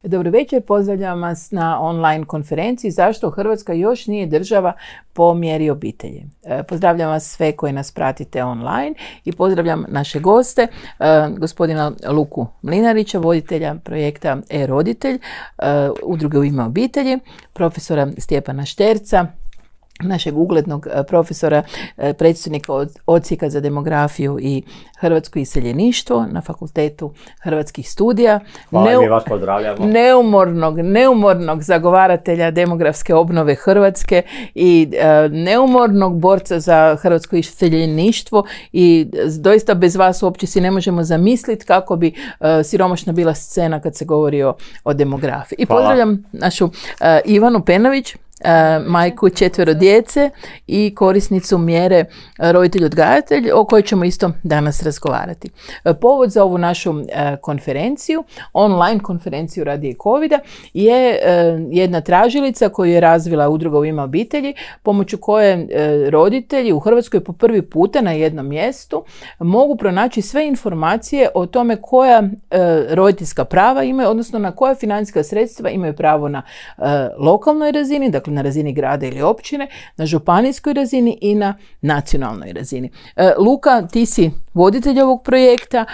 Dobro večer, pozdravljam vas na online konferenciji Zašto Hrvatska još nije država po mjeri obitelji. Pozdravljam vas sve koji nas pratite online i pozdravljam naše goste, gospodina Luku Mlinarića, voditelja projekta E-roditelj, udruge U ime obitelji, profesora Stjepana Šterca, našeg uglednog profesora, predsjednika odsjeka za demografiju i hrvatsko iseljeništvo na Fakultetu hrvatskih studija. Hvala, mi vas pozdravljamo. Neumornog zagovaratelja demografske obnove Hrvatske i neumornog borca za hrvatsko iseljeništvo i doista bez vas uopće si ne možemo zamisliti kako bi siromašna bila scena kad se govori o demografiji. I pozdravljam našu Ivanu Penović, majku 4 djece i korisnicu mjere roditelj-odgajatelj, o kojoj ćemo isto danas razgovarati. Povod za ovu našu konferenciju, online konferenciju radi covida, je jedna tražilica koju je razvila udruga U ime obitelji, pomoću koje roditelji u Hrvatskoj po prvi puta na jednom mjestu mogu pronaći sve informacije o tome koja roditeljska prava imaju, odnosno na koja financijska sredstva imaju pravo na lokalnoj razini, dakle na razini grada ili općine, na županijskoj razini i na nacionalnoj razini. Luka, ti si voditelj ovog projekta,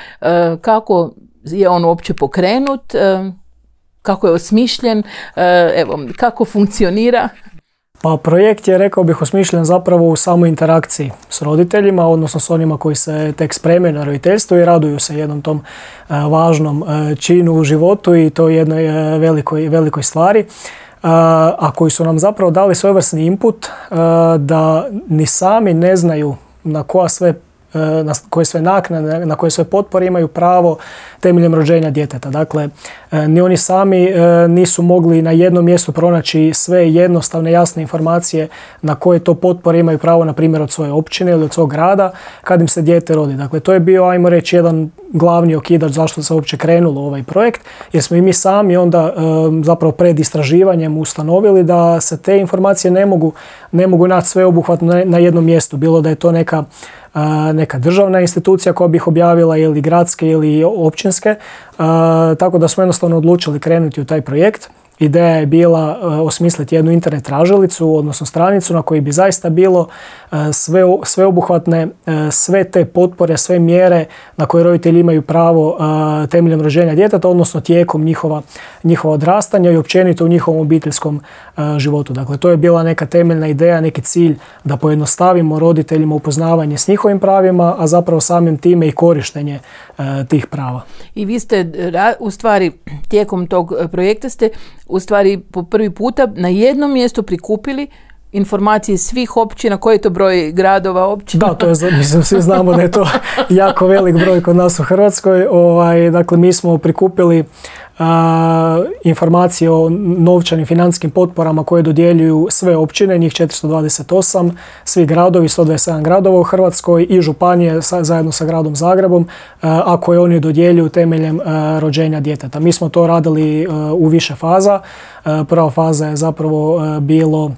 kako je on uopće pokrenut, kako je osmišljen, evo, kako funkcionira? Pa projekt je, rekao bih, osmišljen zapravo u samoj interakciji s roditeljima, odnosno s onima koji se tek spremaju na roditeljstvo i raduju se jednom tom važnom činu u životu i to jednoj velikoj stvari. A koji su nam zapravo dali svojevrsni input da ni sami ne znaju na koje sve naknade, na koje sve potpore imaju pravo temeljem rođenja djeteta. Dakle, ni oni sami nisu mogli na jednom mjestu pronaći sve jednostavne, jasne informacije na koje to potpore imaju pravo, na primjer, od svoje općine ili od svog grada kad im se dijete rodi. Dakle, to je bio, ajmo reći, jedan glavni okidač zašto se uopće krenulo u ovaj projekt, jer smo i mi sami onda zapravo pred istraživanjem ustanovili da se te informacije ne mogu naći sveobuhvatno na jednom mjestu, bilo da je to neka državna institucija koja bi ih objavila ili gradske ili općinske, tako da smo jednostavno odlučili krenuti u taj projekt. Ideja je bila osmisliti jednu internet tražilicu, odnosno stranicu na kojoj bi zaista bilo sveobuhvatne sve te potpore, sve mjere na koje roditelji imaju pravo temeljem rođenja djeteta, odnosno tijekom njihova odrastanja i općenito u njihovom obiteljskom životu. Dakle, to je bila neka temeljna ideja, neki cilj da pojednostavimo roditeljima upoznavanje s njihovim pravima, a zapravo samim time i korištenje tih prava. I vi ste u stvari tijekom tog projekta ste u stvari po prvi puta na jednom mjestu prikupili informacije svih općina. Koji je to broj gradova, općina? Da, to je, mislim, svi znamo da je to jako velik broj kod nas u Hrvatskoj. Dakle, mi smo prikupili informacije o novčanim financijskim potporama koje dodjeljuju sve općine, njih 428, svi gradovi, 127 gradova u Hrvatskoj i županije zajedno sa gradom Zagrebom, a koje oni dodjeljuju temeljem rođenja djeteta. Mi smo to radili u više faza. Prva faza je zapravo bilo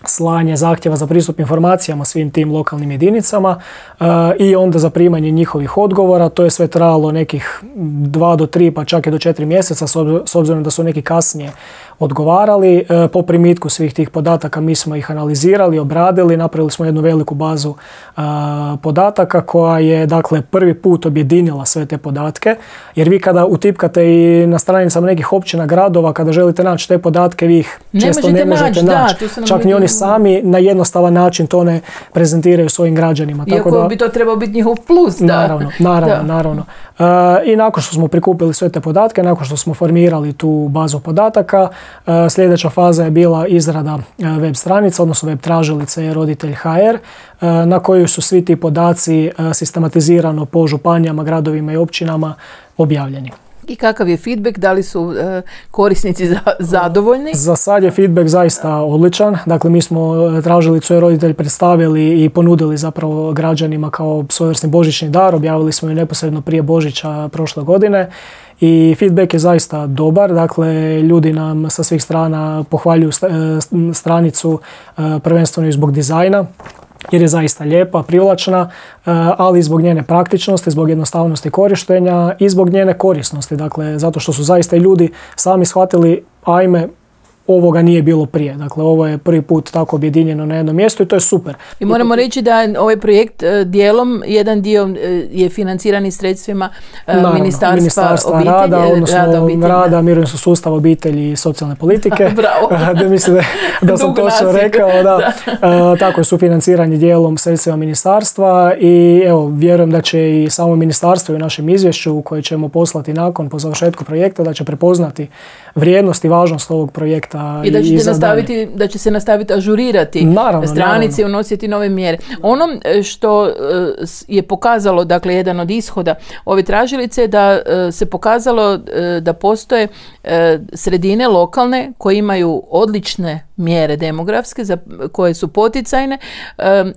slanje zahtjeva za pristup informacijama svim tim lokalnim jedinicama i onda zaprimanje njihovih odgovora. To je sve trajalo nekih 2 do 3 pa čak i do 4 mjeseca s obzirom da su neki kasnije odgovarali. Po primitku svih tih podataka mi smo ih analizirali, obradili, napravili smo jednu veliku bazu podataka koja je, dakle, prvi put objedinila sve te podatke, jer vi kada utipkate i na stranicama nekih općina, gradova, kada želite naći te podatke, vi ih često ne možete naći. Čak ni oni sami na jednostavan način to ne prezentiraju svojim građanima. Iako tako da, bi to trebao biti njihov plus. Da. Naravno. I nakon što smo prikupili sve te podatke, nakon što smo formirali tu bazu podataka, sljedeća faza je bila izrada web stranica, odnosno web tražilice E-roditelj.hr, na kojoj su svi ti podaci sistematizirano po županijama, gradovima i općinama objavljeni. I kakav je feedback? Da li su korisnici zadovoljni? Za sad je feedback zaista odličan. Dakle, mi smo tražilicu E-roditelj predstavili i ponudili zapravo građanima kao svojevrsni božićni dar. Objavili smo ju neposredno prije Božića prošle godine. I feedback je zaista dobar, dakle ljudi nam sa svih strana pohvaljuju stranicu prvenstveno i zbog dizajna. jer je zaista lijepa, privlačna, ali zbog njene praktičnosti, zbog jednostavnosti korištenja i zbog njene korisnosti. Dakle, zato što su zaista i ljudi sami shvatili, ajme, ovoga nije bilo prije. Dakle, ovo je prvi put tako objedinjeno na jednom mjestu i to je super. I moramo reći da ovaj projekt dijelom, jedan dio je financiran i sredstvima Ministarstva obitelji, rada, odnosno rada, mirovinskog sustava, obitelji i socijalne politike. Bravo. Da mislim da sam točno rekao. Da. Tako je sufinanciranje dijelom sredstvima ministarstva i evo, vjerujem da će i samo ministarstvo u našem izvješću koje ćemo poslati nakon po završetku projekta, da će prepoznati vrijednost i važnost ovog projekta. I da će se nastaviti ažurirati stranice i unositi nove mjere. Ono što je pokazalo, dakle, jedan od ishoda ove tražilice, da se pokazalo da postoje sredine lokalne koje imaju odlične mjere demografske, koje su poticajne,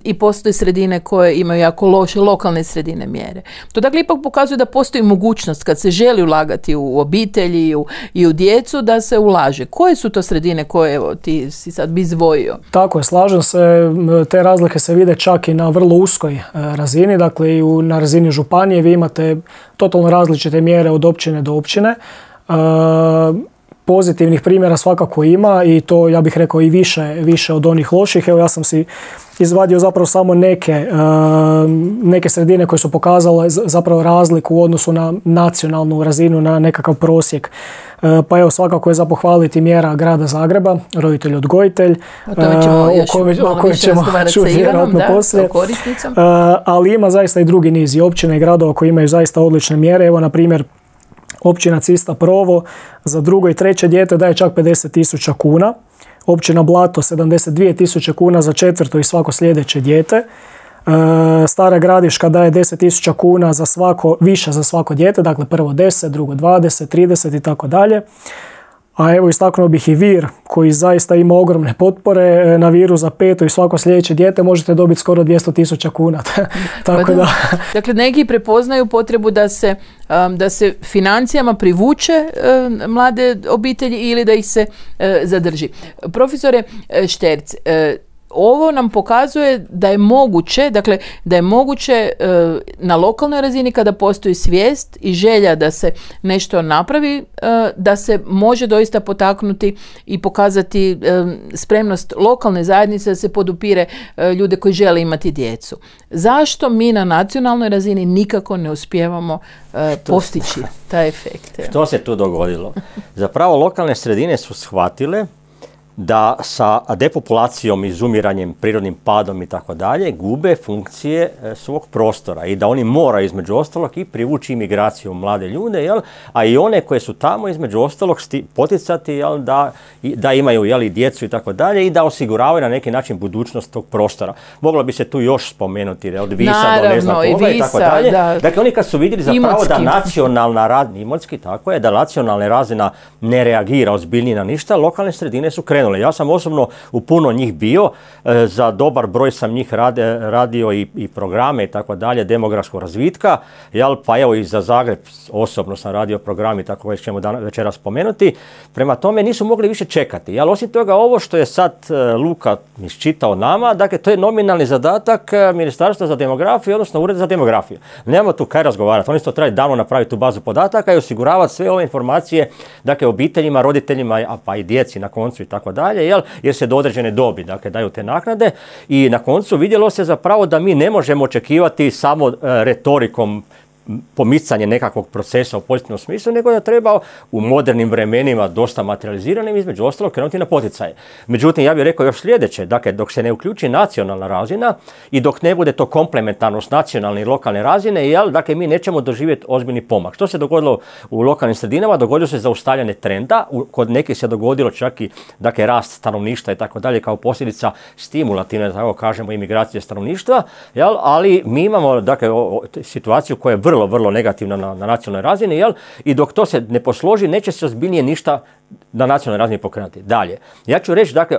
i postoje sredine koje imaju jako loše lokalne sredine mjere. To dakle ipak pokazuje da postoji mogućnost kad se želi ulagati u obitelji i u djecu da se ulaže. Koje su to sredine koje, evo, ti si sad bi izdvojio? Tako je, slažem se. Te razlike se vide čak i na vrlo uskoj razini, dakle i na razini županije vi imate totalno različite mjere od općine do općine. Pozitivnih primjera svakako ima i to, ja bih rekao, i više od onih loših. Evo, ja sam si izvadio zapravo samo neke sredine koje su pokazale zapravo razliku u odnosu na nacionalnu razinu, na nekakav prosjek. Pa evo, svakako je za pohvaliti mjera Grada Zagreba, roditelj odgojitelj, o kojoj ćemo čuti vjerojatno poslije. Ali ima zaista i drugi niz i općina i gradova koji imaju zaista odlične mjere. Evo, na primjer, općina Cista Provo za drugo i treće dijete daje čak 50.000 kuna. Općina Blato 72.000 kuna za četvrto i svako sljedeće dijete. Stara Gradiška daje 10.000 kuna više za svako dijete, dakle prvo 10, drugo 20, 30 i tako dalje. A evo, istaknuo bih i Vir koji zaista ima ogromne potpore. Na Viru za peto i svako sljedeće dijete možete dobiti skoro 200.000 kuna. Tako da. Dakle, neki prepoznaju potrebu da se financijama privuče mlade obitelji ili da ih se zadrži. Profesore Šterc, ovo nam pokazuje da je moguće, dakle, da je moguće na lokalnoj razini kada postoji svijest i želja da se nešto napravi, da se može doista potaknuti i pokazati spremnost lokalne zajednice da se podupire ljude koji žele imati djecu. Zašto mi na nacionalnoj razini nikako ne uspijevamo postići taj efekt? Što se tu dogodilo? Zapravo lokalne sredine su shvatile da sa depopulacijom, izumiranjem, prirodnim padom i tako dalje gube funkcije svog prostora i da oni moraju između ostalog i privući imigraciju mlade ljude, jel? A i one koje su tamo između ostalog poticati, jel, da imaju, jel, i djecu i tako dalje i da osiguravaju na neki način budućnost tog prostora. Moglo bi se tu još spomenuti od Visa do ne znam koga i tako dalje. Dakle, oni kad su vidjeli zapravo da nacionalna razina, Imotski, tako je, da nacionalna razina ne reagira ozbiljnije na ništa, lokalne sredine su krenule. Ja sam osobno u puno njih bio, za dobar broj sam njih radio i programe i tako dalje, demografskog razvitka, jel, pa evo i za Zagreb osobno sam radio program i tako ćemo večeras spomenuti. Prema tome nisu mogli više čekati. Jel, osim toga, ovo što je sad Luka iščitao nama, dakle, to je nominalni zadatak Ministarstva za demografiju, odnosno Ured za demografiju. Nemamo tu kaj razgovarati. Oni su to trebali davno napraviti tu bazu podataka i osiguravati sve ove informacije, dakle, obiteljima, roditeljima, pa i djeci na koncu i tako dalje, jer se do određene dobi, dakle, daju te naknade i na koncu vidjelo se zapravo da mi ne možemo očekivati samo retorikom pomicanje nekakvog procesa u pozitivnom smislu, nego da treba u modernim vremenima dosta materializiranim između ostalog krenuti na poticaje. Međutim, ja bih rekao još sljedeće, dakle, dok se ne uključi nacionalna razina i dok ne bude to komplementarno s nacionalne i lokalne razine, dakle, mi nećemo doživjeti ozbiljni pomak. Što se dogodilo u lokalnim sredinama? Dogodilo se zaustavljanje trenda, kod nekih se dogodilo čak i, dakle, rast stanovništva i tako dalje kao posljedica stimulativne, tako kažemo, imigracije stanovništva, ali mi imamo, dakle, situaciju koja je vrlo negativno na nacionalnoj razini, i dok to se ne posloži, neće se ozbiljnije ništa na nacionalnoj razini pokrenuti. Dalje, ja ću reći, dakle,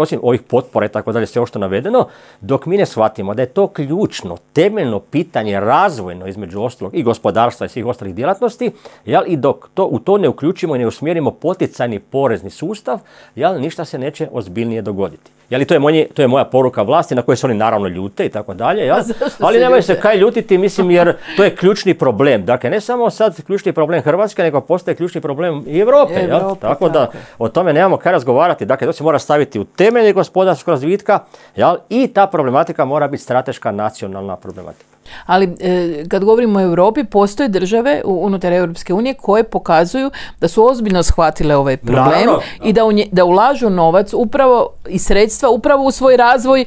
osim ovih potpora i tako dalje, sve ovo što navedeno, dok mi ne shvatimo da je to ključno, temeljno pitanje razvojno između ostalog i gospodarstva i svih ostalih djelatnosti, i dok u to ne uključimo i ne usmjerimo poticajni porezni sustav, ništa se neće ozbiljnije dogoditi. Jel, to je moja poruka vlasti na koje se oni naravno ljute i tako dalje. Ali nemaju se kaj ljutiti, mislim, jer to je ključni problem. Dakle, ne samo sad ključni problem Hrvatske, nego postaje ključni problem i Europe. Tako da o tome nemamo kaj razgovarati. Dakle, to se mora staviti u temelje gospodarskog razvitka, i ta problematika mora biti strateška nacionalna problematika. Ali kad govorimo o Europi, postoje države unutar Europske unije koje pokazuju da su ozbiljno shvatile ovaj problem i da ulažu novac upravo i sredstva upravo u svoj razvoj.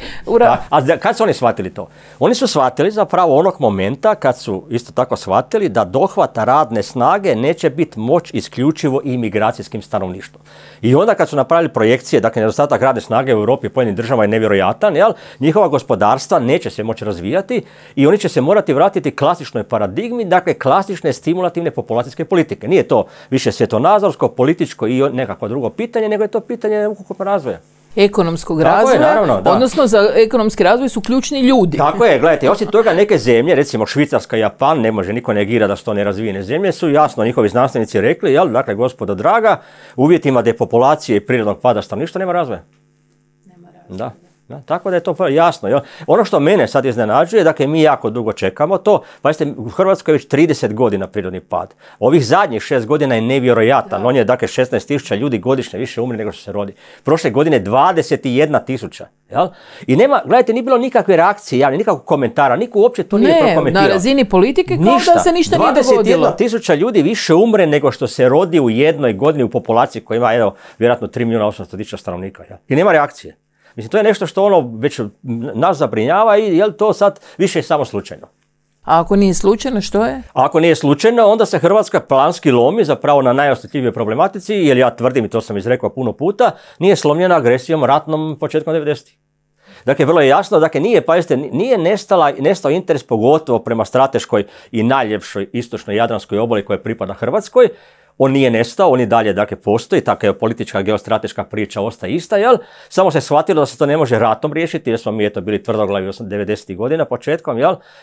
A kad su oni shvatili to? Oni su shvatili zapravo onog momenta kad su isto tako shvatili da dohvat radne snage neće biti moć isključivo imigracijskim stanovništvom. I onda kad su napravili projekcije, dakle nedostatak radne snage u Europi i pojedinim državama je nevjerojatan, njihova gospodarstva neće se moći razvijati i oni će se morati vratiti klasičnoj paradigmi, dakle klasične stimulativne populacijske politike. Nije to više svjetonazorsko, političko i nekako drugo pitanje, nego je to pitanje ukupnog razvoja. Ekonomskog razvoja, naravno, odnosno za ekonomski razvoj su ključni ljudi. Tako je, gledajte, osim toga neke zemlje, recimo Švicarska i Japan, ne može niko negira da su to nerazvijene zemlje, su jasno njihovi znanstvenici rekli, dakle, gospodo draga, uvjetima depopulacije i prirodnog pada stanovništva nema razvoja. Da. Tako da je to jasno. Ono što mene sad iznenađuje, dakle mi jako dugo čekamo to, pazite, u Hrvatskoj je već 30 godina prirodni pad. Ovih zadnjih 6 godina je nevjerojatan. On je dakle 16.000 ljudi godišnje više umre nego što se rodi. Prošle godine 21.000. I nema, gledajte, nije bilo nikakve reakcije, nikakvog komentara, niko uopće to nije prokomentirao. Na razini politike kao da se ništa nije dogodilo. 21.000 ljudi više umre nego što se rodi u jednoj godini u populaciji koja ima, vjerojatno 3.800.000 stanovnika. I nema reakcije. Mislim, to je nešto što već nas zabrinjava i je li to sad više samo slučajno? A ako nije slučajno, što je? A ako nije slučajno, onda se Hrvatska planski lomi zapravo na najosjetljivijoj problematici, jer ja tvrdim, i to sam izrekao puno puta, nije slomljena agresijom ratnom početkom 90-ih. Dakle, vrlo je jasno, dakle, nije nestao interes pogotovo prema strateškoj i najljepšoj istočnoj jadranskoj obali koja pripada Hrvatskoj. On nije nestao, on i dalje dakle, postoji, takva politička geostrateška priča ostaje ista, samo se shvatilo da se to ne može ratom riješiti, jer smo mi bili tvrdoglavi 90. godina početkom,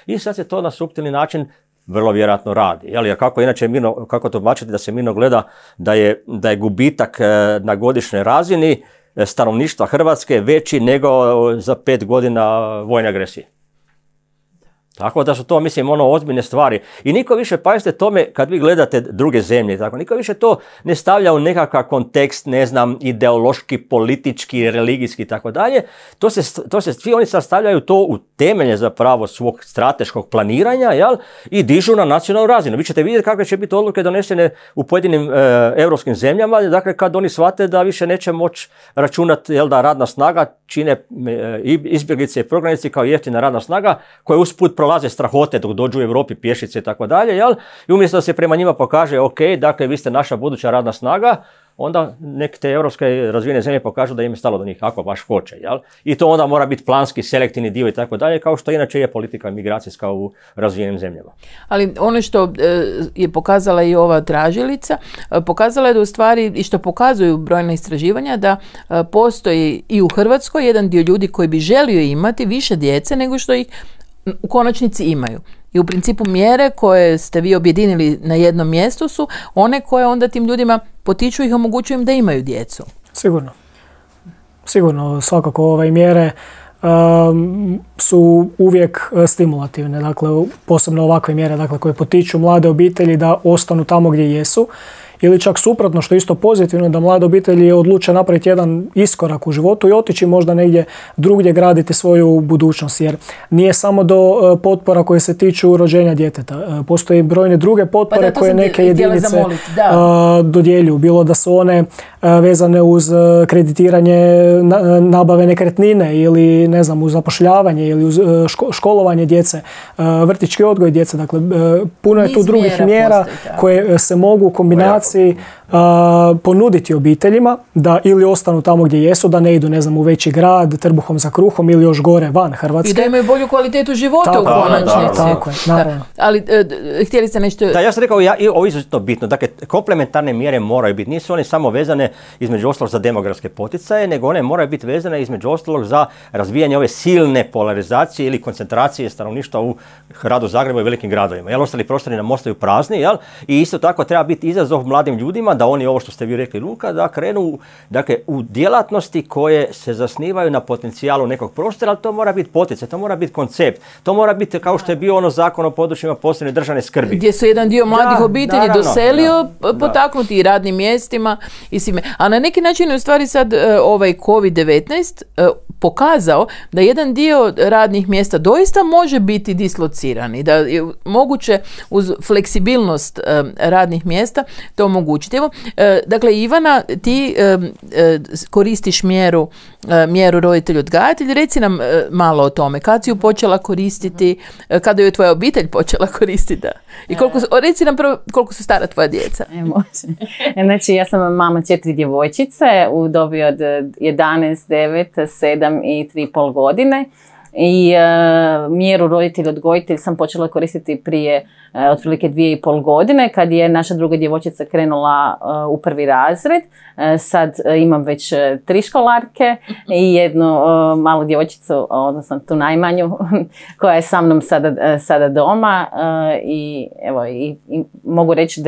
i sad se to na suptilni način vrlo vjerojatno radi. Jer kako inače kako to bačiti da se mirno gleda da je gubitak na godišnjoj razini stanovništva Hrvatske veći nego za 5 godina vojne agresije. Tako da su to, mislim, ozbiljne stvari. I niko više, pazite tome, kad vi gledate druge zemlje, tako, niko više to ne stavlja u nekakav kontekst, ne znam, ideološki, politički, religijski i tako dalje. Svi oni stavljaju to u temelje zapravo svog strateškog planiranja, i dižu na nacionalnu razinu. Vi ćete vidjeti kakve će biti odluke donesene u pojedinim europskim zemljama, dakle, kad oni shvate da više neće moći računati, da radna snaga čine izbjeglice i prognanici kao jeftina radna snaga, koja usput prolaze strahote dok dođu u Europi pješice i tako dalje, i umjesto da se prema njima pokaže, ok, dakle, vi ste naša buduća radna snaga, onda neke te europske razvijene zemlje pokažu da im je stalo do njih, ako baš hoće, I to onda mora biti planski, selektivni dio i tako dalje, kao što inače je politika migracijska u razvijenim zemljama. Ali ono što je pokazala i ova tražilica, pokazala je da u stvari, i što pokazuju brojna istraživanja, da postoji i u Hrvatskoj jedan dio ljudi koji bi želio imati više djece nego što ih u konačnici imaju. I u principu mjere koje ste vi objedinili na jednom mjestu su one koje onda tim ljudima potiču ih, omogućuju im da imaju djecu. Sigurno, svakako ove mjere su uvijek stimulativne, dakle posebno ovakve mjere, dakle, koje potiču mlade obitelji da ostanu tamo gdje jesu. Ili čak suprotno, što je isto pozitivno, da mlade obitelji odluče napraviti jedan iskorak u životu i otići možda negdje drugdje graditi svoju budućnost. Jer nije samo do potpora koje se tiču rođenja djeteta. Postoje brojne druge potpore koje neke jedinice dodjeljuju. Bilo da su one vezane uz kreditiranje nabave nekretnine ili ne znam, uz zapošljavanje ili uz školovanje djece, vrtićki odgoj djece. Dakle, puno je tu drugih mjera koje se mogu u kombinaciji ponuditi obiteljima da ili ostanu tamo gdje jesu, da ne idu, ne znam, u veći grad trbuhom za kruhom ili još gore van Hrvatske. I da imaju bolju kvalitetu života u konačnici. Tako je, naravno. Ali htjeli ste nešto... Da, ja sam rekao, ovo je izuzetno bitno. Dakle, komplementarne mjere moraju biti. Nisu one samo vezane između ostalog za demografske poticaje, nego one moraju biti vezane između ostalog za razvijanje ove silne polarizacije ili koncentracije stanovništva u gradu Zagrebu i velikim gradovima. Ostali prostori nam ostaju prazni, i isto tako treba biti izazov mladim ljudima da oni, ovo što ste vi rekli Luka, da krenu dakle, u djelatnosti koje se zasnivaju na potencijalu nekog prostora, ali to mora biti poticaj, to mora biti koncept, to mora biti kao što je bio ono zakon o područjima posebne državne skrbi. Gdje su jedan dio mladih obitelji doselio, potaknuti i radnim mjestima i svime. A na neki način je u stvari sad ovaj COVID-19 pokazao da jedan dio radnih mjesta doista može biti dislociran i da je moguće uz fleksibilnost radnih mjesta to omogućiti. Evo, dakle, Ivana, ti koristiš mjeru roditelj odgajatelj. Reci nam malo o tome. Kad si ju počela koristiti, kada ju je tvoja obitelj počela koristiti? I reci nam prvo koliko su stara tvoja djeca. Znači, ja sam mama 4 djevojčice u dobi od 11, 9, 7 i 3,5 godine. I mjeru roditelj odgojitelj sam počela koristiti prije otprilike 2,5 godine kad je naša druga djevojčica krenula u 1. razred. Sad imam već 3 školarke i jednu malu djevojčicu, odnosno tu najmanju, koja je sa mnom sada doma i evo i mogu reći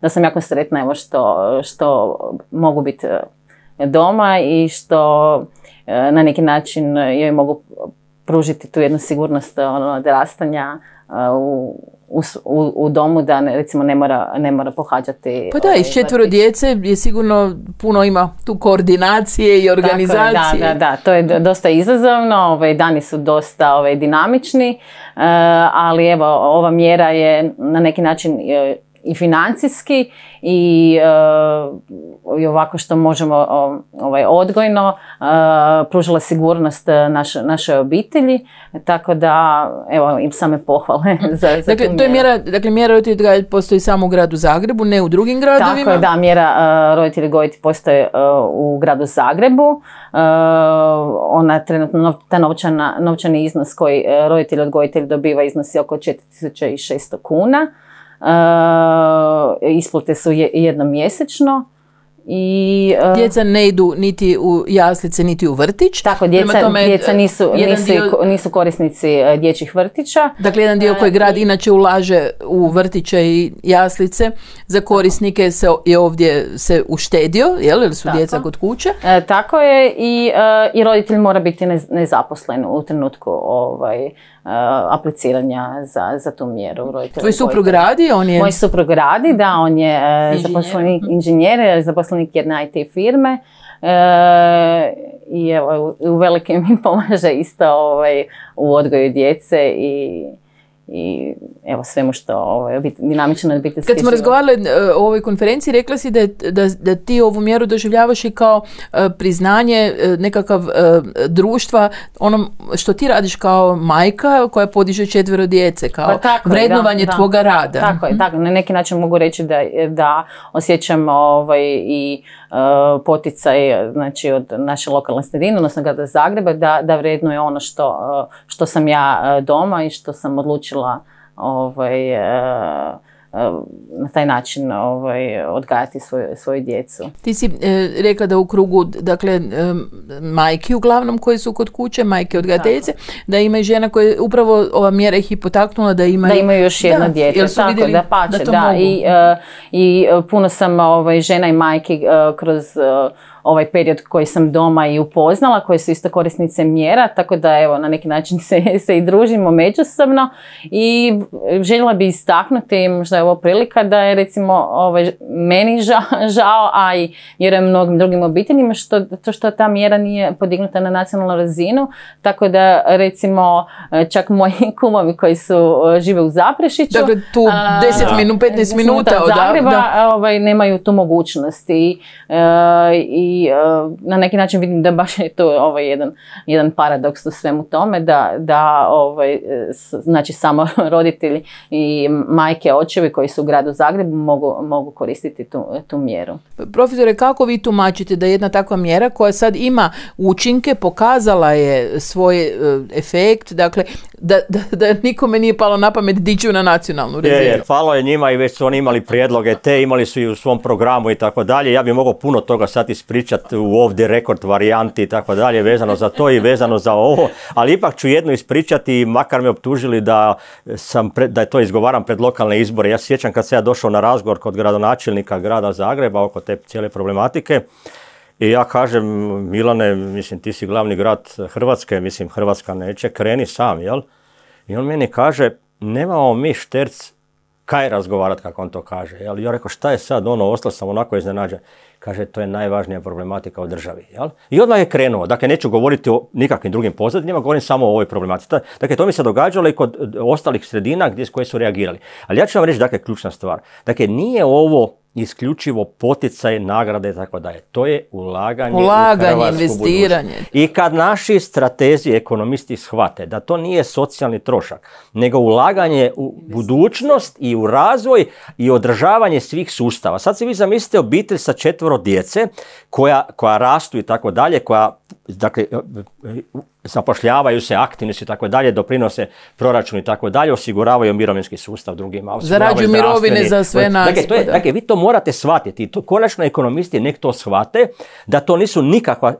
da sam jako sretna evo što mogu biti doma i što na neki način joj mogu pružiti tu jednu sigurnost odrastanja u domu da recimo ne mora pohađati. Pa da, iz 4 djece je sigurno puno ima tu koordinacije i organizacije. Tako je, da, to je dosta izazovno, dani su dosta dinamični, ali evo ova mjera je na neki način i financijski i ovako što možemo odgojno pružila sigurnost našoj obitelji, tako da evo im same pohvale za dakle, tu mjeru. Dakle, mjera roditelj odgajatelj postoji samo u gradu Zagrebu, ne u drugim gradovima? Tako je, da, mjera roditelj odgajatelj postoji u gradu Zagrebu. Ona trenutno, ta novčani iznos koji roditelj odgajatelj dobiva iznosi oko 4600 kuna. Isplate su jednomjesečno i djeca ne idu niti u jaslice niti u vrtić. Tako, djeca nisu korisnici dječjih vrtića. Dakle, jedan dio koji grad inače ulaže u vrtiće i jaslice za korisnike je ovdje se uštedio, jer su djeca kod kuće. Tako je i roditelj mora biti nezaposlen u trenutku apliciranja za tu mjeru. Tvoj suprug radi? Moj suprug radi, da, on je zaposlenik inženjer, zaposlenik jedne IT firme i evo, u velikim mi pomaže isto u odgoju djece i evo svemu što dinamično obiteljski život. Kad smo razgovarali o ovoj konferenciji, rekla si da ti ovu mjeru doživljavaš i kao priznanje nekakav društva, onom što ti radiš kao majka koja podiže 4 djece, kao vrednovanje tvoga rada. Tako je, tako. Na neki način mogu reći da osjećam i poticaj, znači, od naše lokalne sredine, odnosno grada Zagreba, da vrednuje ono što sam ja doma i što sam odlučila na taj način odgajati svoju djecu. Ti si rekla da u krugu, dakle, majki uglavnom koje su kod kuće, majke odgajateljice, da ima i žena koje upravo ova mjera ih i potaknula da imaju još jedno dijete. Tako, da pače, da. I puno sam žena i majki kroz ovaj period koji sam doma i upoznala, koje su isto korisnice mjera, tako da evo na neki način se i družimo međusobno i željela bi istaknuti, možda je ovo prilika, da je recimo meni žao, a i vjerujem mnogim drugim obiteljima što ta mjera nije podignuta na nacionalnu razinu, tako da recimo čak moji kumovi koji žive u Zaprešiću, dakle tu 15 minuta od Zagreba, nemaju tu mogućnost i na neki način vidim da baš je to jedan paradoks u svemu tome, da znači samo roditelji i majke, očevi koji su u gradu Zagrebu mogu koristiti tu mjeru. Profesore, kako vi tumačite da jedna takva mjera koja sad ima učinke, pokazala je svoj efekt, dakle da nikome nije palo na pamet dići na nacionalnu razinu? Palo je njima i već su oni imali prijedloge, imali su i u svom programu i tako dalje. Ja bih mogao puno toga sad ispričati ispričati u off the record varijanti i tako dalje, vezano za to i vezano za ovo, ali ipak ću jedno ispričati, makar me optužili da je to izgovaram pred lokalne izbore. Ja se sjećam kad sam ja došao na razgovor kod gradonačelnika grada Zagreba oko te cijele problematike i ja kažem, Milane, mislim, ti si glavni grad Hrvatske, mislim, Hrvatska neće, kreni sam, jel? I on meni kaže, nemamo mi šterc kaj razgovarati, kako on to kaže. Jel? Ja rekao, šta je sad ono, ostao sam onako iznenađen. Kaže, to je najvažnija problematika u državi. Jel? I odmah je krenuo. Dakle, neću govoriti o nikakvim drugim pozadinama, govorim samo o ovoj problematici. Dakle, to mi se događalo i kod ostalih sredina koje su reagirali. Ali ja ću vam reći, dakle, ključna stvar. Dakle, nije ovo isključivo poticaj, nagrade i tako dalje. To je ulaganje u hrvatsku investiranje. budućnost. I kad naši stratezi, ekonomisti shvate da to nije socijalni trošak, nego ulaganje u budućnost i u razvoj i održavanje svih sustava. Sad si vi zamislite obitelj sa 4 djece koja rastu i tako dalje, koja, dakle, zapošljavaju se, aktivni su i tako dalje, doprinose proračun i tako dalje, osiguravaju mirovinski sustav drugima. Zarađuju mirovine za sve nas. Dakle, vi to morate shvatiti. Konačno ekonomisti nek to shvate, da to nisu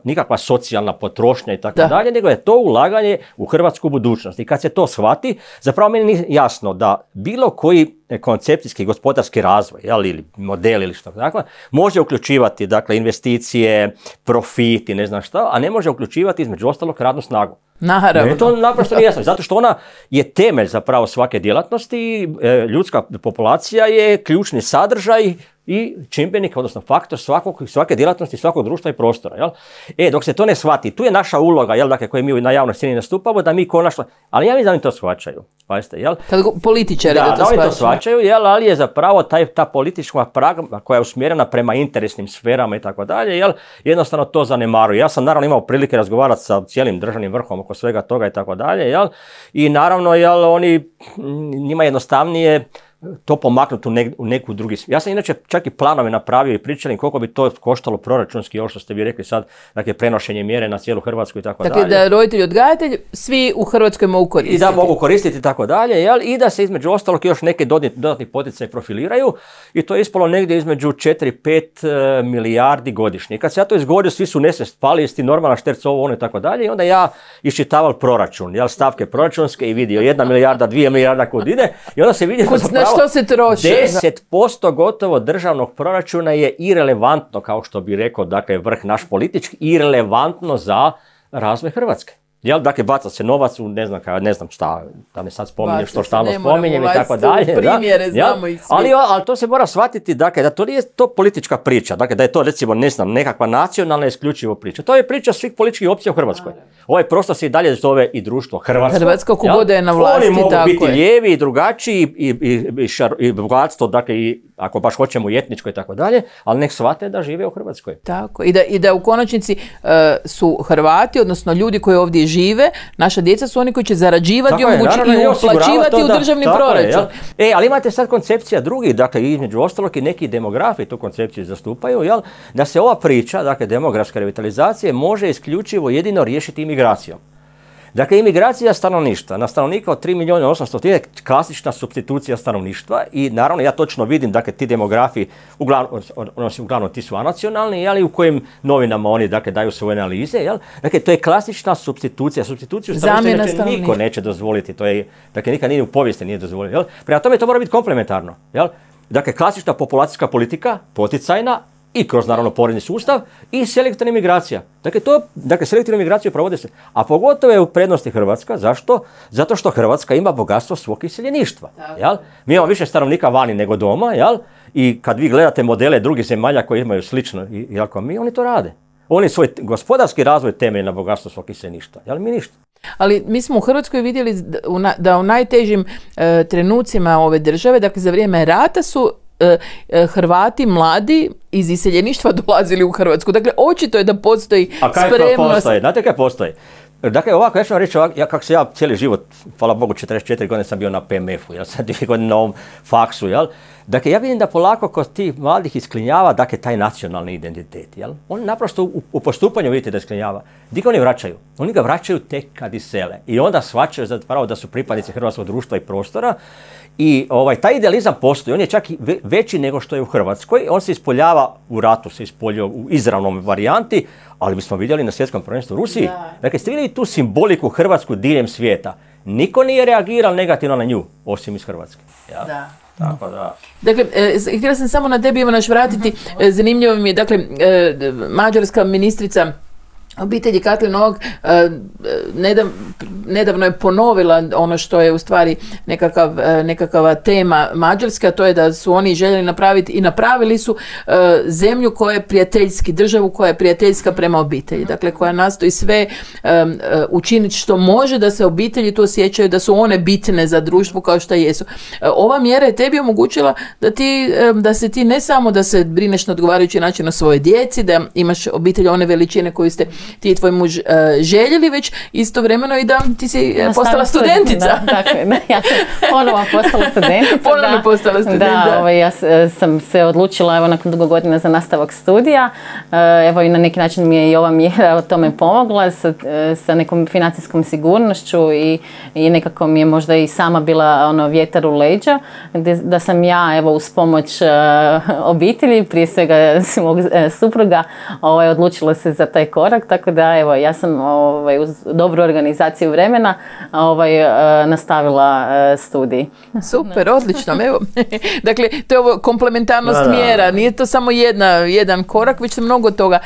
nikakva socijalna potrošnja i tako dalje, nego je to ulaganje u hrvatsku budućnost. I kad se to shvati, zapravo meni nije jasno da bilo koji koncepcijski gospodarski razvoj, ili model ili što tako, može uključivati, dakle, investicije, profit i ne znam šta, a ne može uključivati između ostalog radnu snagu. Naravno. To naprosto nije jasno, zato što ona je temelj zapravo svake djelatnosti, ljudska populacija je ključni sadržaj i čimbenik, odnosno faktor svake djelatnosti, svakog društva i prostora. Jel? Dok se to ne shvati, tu je naša uloga, jel, dakle, koju mi na javnoj sceni nastupamo, da mi konačno, ali ja mislim da oni to shvaćaju. Pazite, jel? Kad političari da to shvaćaju. Oni to shvaćaju, jel, ali je zapravo ta politička pragma koja je usmjerena prema interesnim sferama i tako dalje, jel, jednostavno to zanemaruje. Ja sam naravno imao prilike razgovarati sa cijelim državnim vrhom oko svega toga i tako dalje, jel, i naravno, jel, njima jednostavnije to pomaknuti u neku drugi. Ja sam inače čak i planove napravio i pričali koliko bi to koštalo proračunski, ovo što ste vi rekli sad, dakle, prenošenje mjere na cijelu Hrvatsku i tako dalje. Dakle, da roditelji odgajatelji svi u Hrvatskoj mogu koristiti. I da mogu koristiti i tako dalje, jel? I da se između ostalog još neke dodatni poticaje profiliraju i to je ispalo negdje između 4-5 milijardi godišnje. I kad se ja to izgovorio, svi su nesvest pali, jesi ti normalna, šterc ovo, ono i tako dalje, i onda ja iščitaval proračun, jel, stavke proračunske i vidio 1 milijarda, 2 milijarda kud ide i onda se vidi što se troši? 10% gotovo državnog proračuna je irelevantno, kao što bi rekao, dakle, vrh naš politički, irelevantno za razvoj Hrvatske. Jel, dakle, baca se novac u ne znam šta, da ne sad spominjem što stalno spominjem i tako dalje. Primjere, znamo ih svi. Ali to se mora shvatiti, dakle, da to nije to politička priča, dakle, da je to, recimo, ne znam, nekakva nacionalna isključivo priča. To je priča svih političkih opcija u Hrvatskoj. Ovaj prostor se i dalje zove i društvo Hrvatsko. Hrvatsko, kogod je na vlasti, oni mogu tako biti je. lijevi i drugačiji i bogatstvo, dakle, i ako baš hoćemo i etničko i tako dalje, ali nek shvate da žive u Hrvatskoj. Tako, i da u konačnici su Hrvati, odnosno ljudi koji ovdje žive, naša djeca su oni koji će zarađivati i uplaćivati u državni proračun. Ali imate sad koncepcija drugih, dakle, između ostalog i neki demografi tu koncepciju zastupaju, jel, da se ova priča, dakle, demografska revitalizacija, može isključivo jedino riješiti imigracijom. Dakle, imigracija stanovništva na stanovnika od 3.800.000 je klasična supstitucija stanovništva i naravno ja točno vidim, dakle, ti demografi, uglavnom ti su anacionalni, ali u kojim novinama oni, dakle, daju svoje analize, jel? Dakle, to je klasična supstituciju stanovništva niko neće dozvoliti, to je, dakle, nikad nije u povijesti nije dozvolio, jel? Prema tome to mora biti komplementarno, jel? Dakle, klasična populacijska politika, poticajna, i kroz, naravno, porezni sustav i selektivna imigracija. Dakle, selektivnu imigraciju provode se. A pogotovo je u prednosti Hrvatska. Zašto? Zato što Hrvatska ima bogatstvo svog iseljeništva. Jel? Mi imamo više stanovnika vani nego doma, jel? I kad vi gledate modele drugih zemalja koji imaju slično, jel, kao mi, oni to rade. Oni svoj gospodarski razvoj temelje na bogatstvo svog iseljeništva. Jel, mi ništa. Ali mi smo u Hrvatskoj vidjeli da u najtežim trenucima ove države, dakle za vrijeme rata su Hrvati mladi iz iseljeništva dolazili u Hrvatsku. Dakle, očito je da postoji spremnost. A kaj postoji? Znate kaj postoji? Dakle, ovako, ja ću vam reći, ja kako se ja cijeli život, hvala Bogu, 44 godine sam bio na PMF-u, jel, sad 2 godine na ovom faksu, jel. Dakle, ja vidim da polako kod tih mladih isklinjava, dakle, taj nacionalni identitet, jel. Oni naprosto u postupanju vidite da isklinjava. Gdje ga oni vraćaju? Oni ga vraćaju tek kad isele. I onda shvaćaju zapravo da su pripadnici hrvatskog društva i prostora. I taj idealizam postoji, on je čak i veći nego što je u Hrvatskoj. On se ispoljava u ratu, se ispoljio u izravnom varijanti, ali bismo vidjeli na svjetskom prvenstvu u Rusiji. Dakle, ste vidjeli tu simboliku hrvatsku diljem svijeta. Niko nije reagirao negativno na nju, osim iz Hrvatske. Ja? Da. Tako da. Dakle, htjela sam samo na tebi, Ivanaš, vratiti. Zanimljivo mi je, dakle, mađarska ministrica obitelji Katlin Novak nedavno je ponovila ono što je u stvari nekakva tema Mađarska, to je da su oni željeli napraviti i napravili su zemlju koja je prijateljski, državu koja je prijateljska prema obitelji, dakle koja nastoji sve učiniti što može da se obitelji tu osjećaju da su one bitne za društvo kao što jesu. Ova mjera je tebi omogućila da se ti ne samo da se brineš na odgovarajući način o svojoj djeci, da imaš obitelj one veličine koju ste ti i tvoj muž željeli, već istovremeno i da ti si postala studentica. Dakle, ja sam ponovno postala studentica. Da, ja sam se odlučila nakon dugo godina za nastavak studija. Evo i na neki način mi je i ova mjera o tome pomogla sa nekom financijskom sigurnošću i nekako mi je možda i sama bila vjetar u leđa, da sam ja uz pomoć obitelji, prije svega mog supruga, odlučila se za taj korak, tako da evo ja sam uz dobru organizaciju vremena nastavila studij. Super, odlično. Evo. Dakle, to je ovo komplementarnost mjera. Nije to samo jedan korak, već se mnogo toga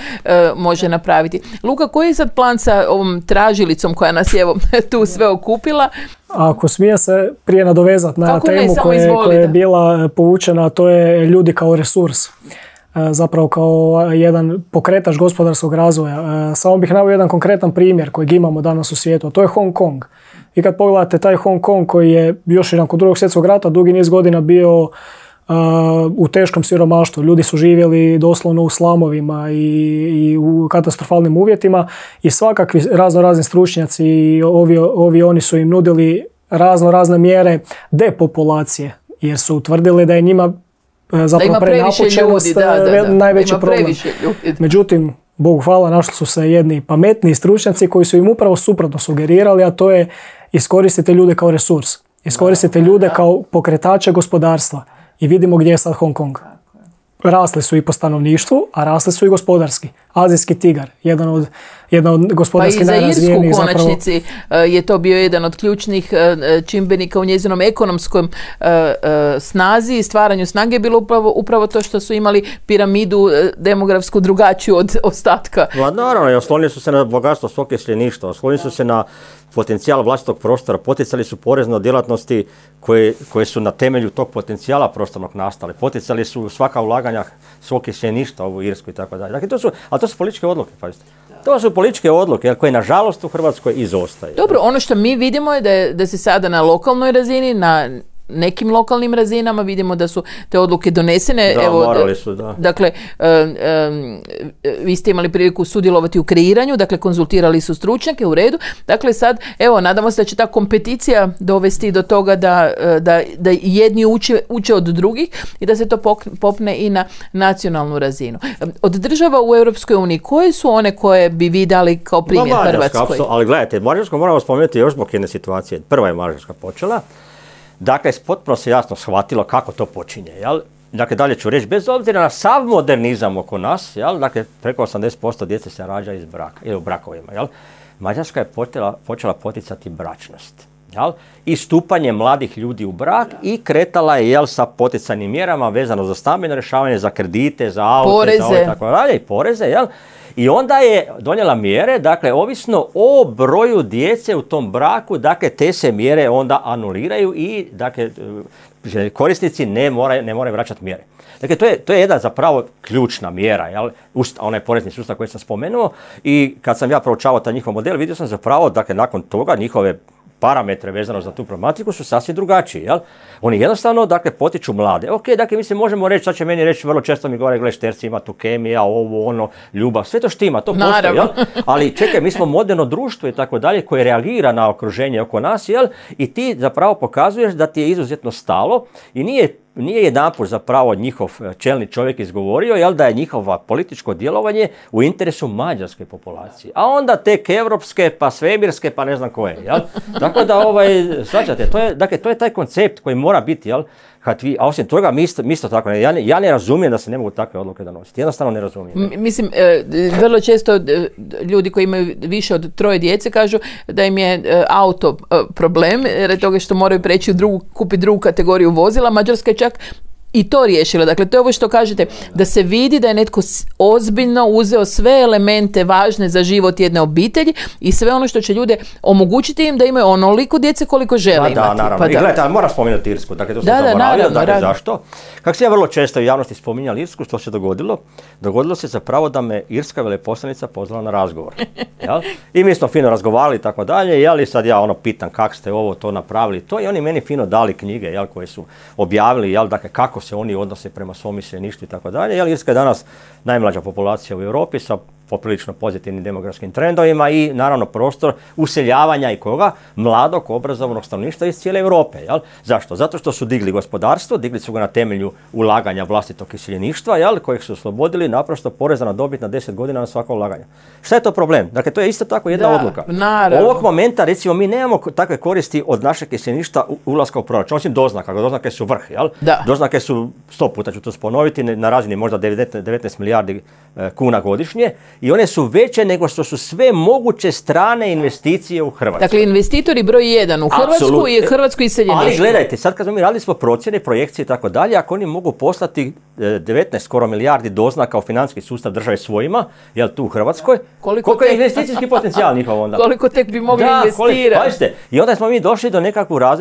može napraviti. Luka, koji je sad plan sa ovom tražilicom koja nas je tu sve okupila? Ako smije se prije nadovezati na temu koja je bila povučena, to je ljudi kao resurs. Zapravo kao jedan pokretač gospodarskog razvoja. Samo bih naveo jedan konkretan primjer kojeg imamo danas u svijetu, a to je Hong Kong. I kad pogledate taj Hong Kong koji je još i nakon Drugog svjetskog rata dugi niz godina bio u teškom siromaštvu. Ljudi su živjeli doslovno u slamovima i u katastrofalnim uvjetima i svakakvi razni stručnjaci i oni su im nudili razne mjere depopulacije jer su utvrdili da je njima zapravo prenapučenost najveći problem. Međutim, Bogu hvala, našli su se jedni pametni stručnjaci koji su im upravo suprotno sugerirali, a to je iskoristite ljude kao resurs. Iskoristite ljude kao pokretače gospodarstva. I vidimo gdje je sad Hong Kong. Rasli su i po stanovništvu, a rasli su i gospodarski. Azijski tigar, jedan od gospodarski najrazvijenijih. Pa i za Irsku u konačnici je to bio jedan od ključnih čimbenika u njezinom ekonomskom snazi i stvaranju snage je bilo upravo to što su imali piramidu demografsku drugačiju od ostatka. Naravno, i oslonili su se na bogatstvo svog iseljeništva, oslonili su se na potencijal vlastitog prostora, poticali su porezne djelatnosti koje su na temelju tog potencijala prostornog nastale. Poticali su svaka ulaganja svog iseljeništva u Irsku i tako dalje. Dakle, to su političke odluke, pazite. To su političke odluke koje nažalost u Hrvatskoj izostaju. Dobro, ono što mi vidimo je da se sada na lokalnoj razini, na nekim lokalnim razinama vidimo da su te odluke donesene. Da, morali su, da. Dakle, vi ste imali priliku sudjelovati u kreiranju, dakle konzultirali su stručnjake u redu. Dakle, sad, evo, nadamo se da će ta kompeticija dovesti do toga da jedni uče od drugih i da se to popne i na nacionalnu razinu. Od država u Europskoj uniji, koje su one koje bi vi dali kao primjer Hrvatskoj? Ali gledajte, Mađarsku moramo spomenuti još zbog jedne situacije. Prva je Mađarska počela. Dakle, potpuno se jasno shvatilo kako to počinje. Jel? Dakle, dalje ću reći, bez obzira na sav modernizam oko nas, jel? Dakle, preko 80% djece se rađa iz braka, ili u brakovima. Jel? Mađarska je počela poticati bračnost. Jel? I stupanje mladih ljudi u brak i kretala je sa poticajnim mjerama vezano za stambeno rješavanje, za kredite, za aute, za ove tako dalje, i poreze. Jel? I onda je donijela mjere, dakle, ovisno o broju djece u tom braku, dakle, te se mjere onda anuliraju i, dakle, korisnici ne moraju vraćati mjere. Dakle, to je jedna zapravo ključna mjera, jel? Onaj porezni sustav koji sam spomenuo i kad sam ja proučavao taj njihov model, vidio sam zapravo, dakle, nakon toga njihove parametre vezano za tu problematiku su sasvim drugačiji, jel? Oni jednostavno, dakle, potiču mlade. Ok, dakle, mi se možemo reći, sad će meni reći, vrlo često mi govore, gle, šterci, ima tu kemija, ovo, ono, ljubav, sve to štima, to postoji, jel? Ali čekaj, mi smo moderno društvo i tako dalje, koje reagira na okruženje oko nas, jel? I ti zapravo pokazuješ da ti je izuzetno stalo i nije jedanput zapravo njihov čelni čovjek izgovorio, jel, da je njihovo političko djelovanje u interesu mađarske populacije. A onda tek evropske, pa svemirske, pa ne znam koje, jel? Tako da, shvaćate, to je taj koncept koji mora biti, jel? A osim toga, mi isto tako, ja ne razumijem da se ne mogu takve odluke donositi. Jednostavno ne razumijem. Mislim, vrlo često ljudi koji imaju više od 3 djece kažu da im je auto problem, jer toga što moraju preći kupiti drugu kategoriju vozila. Mađarska je čak i to riješila. Dakle, to je ovo što kažete, da se vidi da je netko ozbiljno uzeo sve elemente važne za život jedne obitelji i sve ono što će ljude omogućiti im da imaju onoliko djece koliko žele imati. Da, naravno. I gledajte, moram spomenuti Irsku. Dakle, to sam zaboravio. Dakle, zašto? Kako se ja vrlo često u javnosti spominjali Irsku, što se dogodilo? Dogodilo se zapravo da me irska veleposlanica pozvala na razgovor. Jel? I mi smo fino razgovarali i tako dalje. Jel? I sad ja pitam kako ste ovo to napravili to i oni meni fino dali knjige, jel, koje su objavili, jel, dakle, kako se oni odnose prema svom iseljeništvu i tako dalje. Jer Irska je danas najmlađa populacija u Europi sa poprilično pozitivnim demografskim trendovima i naravno prostor useljavanja i koga? Mladog, obrazovnog stanovništva iz cijele Europe. Jel? Zašto? Zato što su digli gospodarstvo, digli su ga na temelju ulaganja vlastitog iseljeništva, jel? Kojeg su oslobodili naprosto poreza na dobit na 10 godina na svako ulaganje. Šta je to problem? Dakle, to je isto tako jedna odluka. Naravno. Ovog momenta, recimo, mi nemamo takve koristi od našeg iseljeništva ulaska u proračun, osim doznaka. Doznake su vrh, jel? Doznake su, 100 puta ću to ponoviti, na razini možda 19 milijardi kuna godišnje. I one su veće nego što su sve moguće strane investicije u Hrvatskoj. Dakle, investitori broj 1 u Hrvatsku je hrvatsko iseljeništvo. Ali gledajte, sad kad smo mi radili smo procjene, projekcije i tako dalje, ako oni mogu poslati 19 skoro milijardi doznaka u financijski sustav države svojima, jel tu u Hrvatskoj, koliko je investicijski potencijal njihov onda? Koliko tek bi mogli investirati? Pazite, i onda smo mi došli do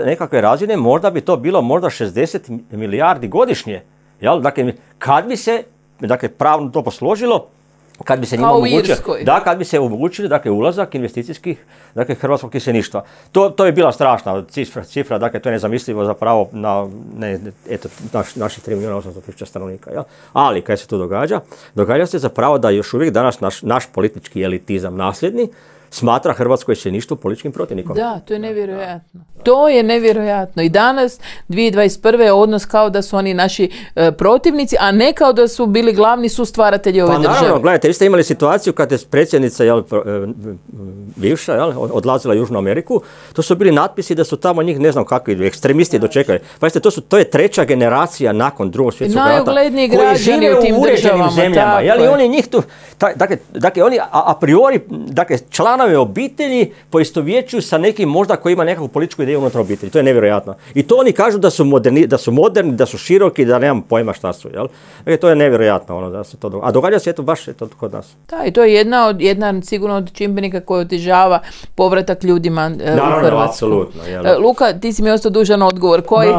nekakve razine, možda bi to bilo možda 60 milijardi godišnje. Jel? Dakle, kad bi se pravno to posložilo, kad bi se njima kad bi se omogućili ulazak investicijskih hrvatskog iseljeništva. To je bila strašna cifra, dakle to je nezamislivo zapravo na naših 3.800.000 stanovnika. Jel? Ali kaj se to događa? Događa se zapravo da još uvijek danas naš politički elitizam nasljedni smatra hrvatsko iseljeništvo političkim protivnikom. Da, to je nevjerojatno. To je nevjerojatno. I danas, 2021. je odnos kao da su oni naši protivnici, a ne kao da su bili glavni sustvaratelji ove države. Naravno, gledajte, vi ste imali situaciju kad je predsjednica bivša odlazila u Južnu Ameriku, to su bili natpisi da su tamo njih ne znam kakvi ekstremisti dočekali. Pazite, to je 3. generacija nakon Drugog svjetskog rata koji žive u uređenim zemljama. I oni njih tu, dakle oni a priori, članovi obitelji poistovjećuju sa nekim možda koji ima nekakvu političku ideju unutar obitelji. To je nevjerojatno. I to oni kažu da su moderni, da su široki, da nemam pojma šta su. Jel? Dakle, to je nevjerojatno. Da se to događa. A događa se baš kod nas. Da, i to je jedna sigurno od čimbenika koji otežava povratak ljudima u Hrvatsku. Apsolutno. Luka, ti si mi ostao dužan odgovor. Koji?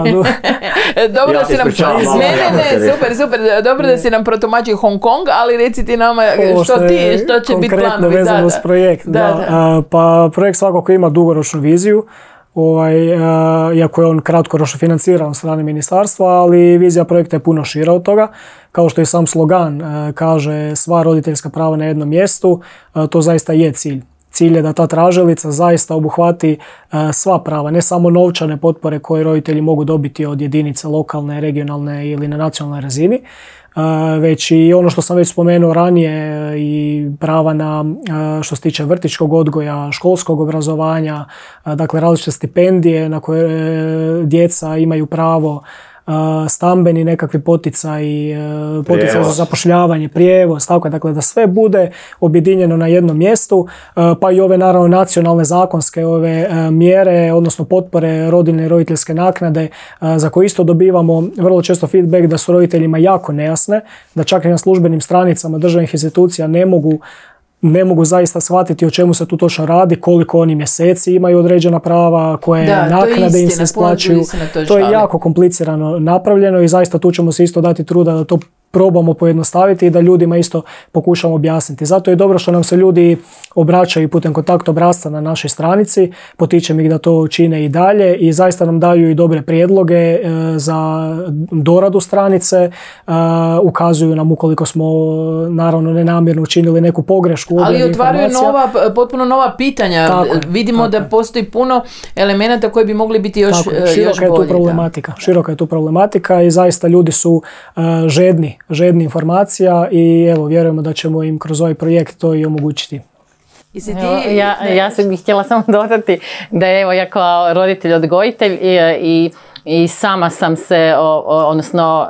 Dobro da si nam... Super. Dobro da si nam protumačio Hong Kong, ali reci ti nama što će biti plan. Konkretno vezano uz projekt. Pa projekt svakako ima dugoročnu viziju, iako je on kratkoročno financiran od strane ministarstva, ali vizija projekta je puno šira od toga. Kao što i sam slogan kaže, sva roditeljska prava na jednom mjestu, to zaista je cilj. Cilj je da ta tražilica zaista obuhvati sva prava, ne samo novčane potpore koje roditelji mogu dobiti od jedinice lokalne, regionalne ili na nacionalnoj razini, već i ono što sam već spomenuo ranije i prava na što se tiče vrtićkog odgoja, školskog obrazovanja, dakle različite stipendije na koje djeca imaju pravo, stambeni nekakvi poticaj za zapošljavanje, prijevoz, tako dakle da sve bude objedinjeno na jednom mjestu, pa i ove naravno nacionalne zakonske ove mjere, odnosno potpore rodiljne i roditeljske naknade, za koje isto dobivamo vrlo često feedback da su roditeljima jako nejasne, da čak i na službenim stranicama državnih institucija ne mogu zaista shvatiti o čemu se tu točno radi, koliko oni mjeseci imaju određena prava, koje naknade im se isplaćuju. To je jako komplicirano napravljeno i zaista tu ćemo se isto dati truda da to probamo pojednostaviti i da ljudima isto pokušamo objasniti. Zato je dobro što nam se ljudi obraćaju putem kontakt obrasca na našoj stranici, potičem ih da to čine i dalje i zaista nam daju i dobre prijedloge za doradu stranice, ukazuju nam ukoliko smo naravno nenamjerno učinili neku pogrešku. Ali otvaraju potpuno nova pitanja. Vidimo da postoji puno elemenata koji bi mogli biti još bolji. Široka je tu problematika i zaista ljudi su žedni informacija i evo, vjerujemo da ćemo im kroz ovaj projekt to i omogućiti. Ja sam bih htjela samo dodati da evo, ja kao roditelj odgojitelj i sama sam se, odnosno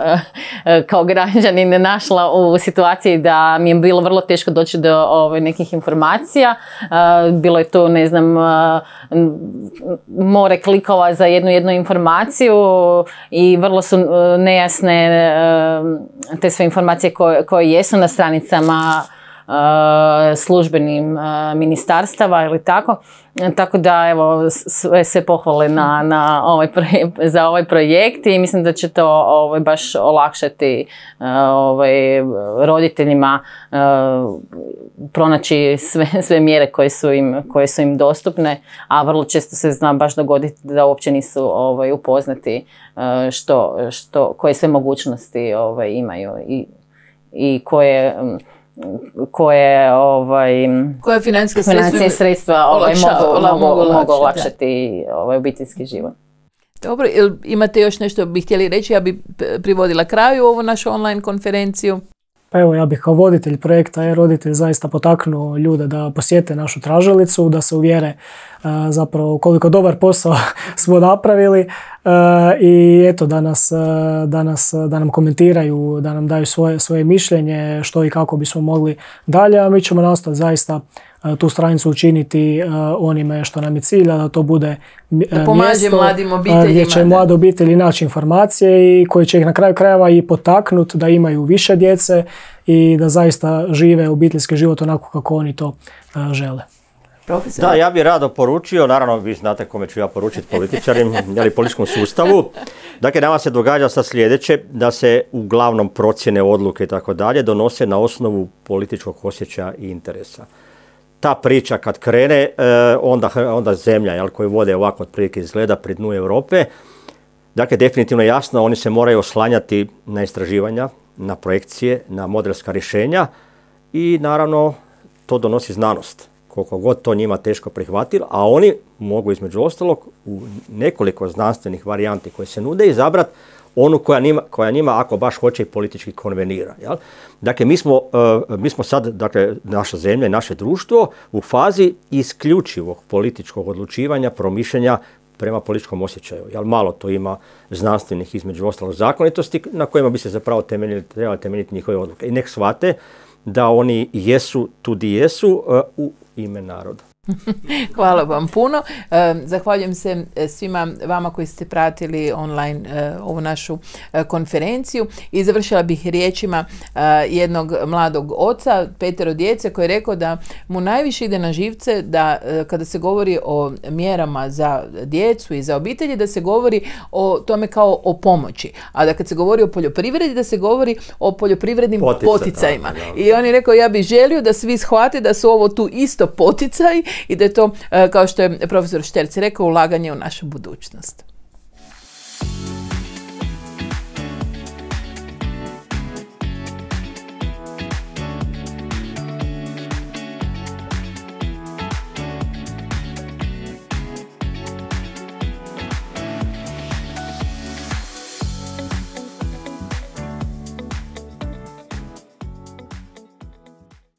kao građanin našla u situaciji da mi je bilo vrlo teško doći do nekih informacija. Bilo je tu, ne znam, more klikova za jednu informaciju i vrlo su nejasne te sve informacije koje jesu na stranicama službenim ministarstava ili tako. Tako da evo sve pohvale za ovaj projekt i mislim da će to baš olakšati roditeljima pronaći sve mjere koje su im dostupne, a vrlo često se zna baš dogoditi da uopće nisu upoznati koje sve mogućnosti imaju i koje financijske sredstva mogu olakšati obiteljski život. Dobro, imate još nešto bi htjeli reći? Ja bi privodila kraju ovu našu online konferenciju. Pa evo, ja bih kao voditelj projekta e-roditelj zaista potaknuo ljude da posjete našu tražilicu, da se uvjere zapravo koliko dobar posao smo napravili i eto da nam komentiraju, da nam daju svoje mišljenje što i kako bismo mogli dalje, a mi ćemo nastaviti zaista tu stranicu učiniti onime što nam je cilj, da to bude mjesto gdje će mlade obitelji naći informacije i koji će ih na kraju krajeva i potaknuti da imaju više djece i da zaista žive obiteljski život onako kako oni to žele. Profesor. Da, ja bih rado poručio, naravno vi znate kome ću ja poručiti, političarima ili političkom sustavu. Dakle, nama se događa sad sljedeće, da se uglavnom procjene, odluke i tako dalje donose na osnovu političkog osjećaja i interesa. Ta priča kad krene, onda zemlja koju vode ovako otprilike izgleda pri dnu Europe. Dakle, definitivno jasno, oni se moraju oslanjati na istraživanja, na projekcije, na modelska rješenja i naravno to donosi znanost. Koliko god to njima teško prihvatilo, a oni mogu između ostalog u nekoliko znanstvenih varijanti koje se nude izabrati onu koja njima ako baš hoće i politički konvenira. Jel? Dakle, mi smo sad, dakle, naša zemlja i naše društvo u fazi isključivog političkog odlučivanja, promišljanja prema političkom osjećaju. Jel? Malo to ima znanstvenih između ostalog zakonitosti na kojima bi se zapravo trebali temeljiti njihove odluke. I nek shvate da oni jesu tu di jesu u ime naroda. Hvala vam puno. Zahvaljujem se svima vama koji ste pratili online ovu našu konferenciju i završila bih riječima jednog mladog oca, 5 djece, koji je rekao da mu najviše ide na živce da kada se govori o mjerama za djecu i za obitelji, da se govori o tome kao o pomoći, a da kad se govori o poljoprivredi, da se govori o poljoprivrednim poticajima. I on je rekao, ja bih želio da svi shvate da su ovo tu isto poticaji i da je to, kao što je profesor Šterc rekao, ulaganje u našu budućnost.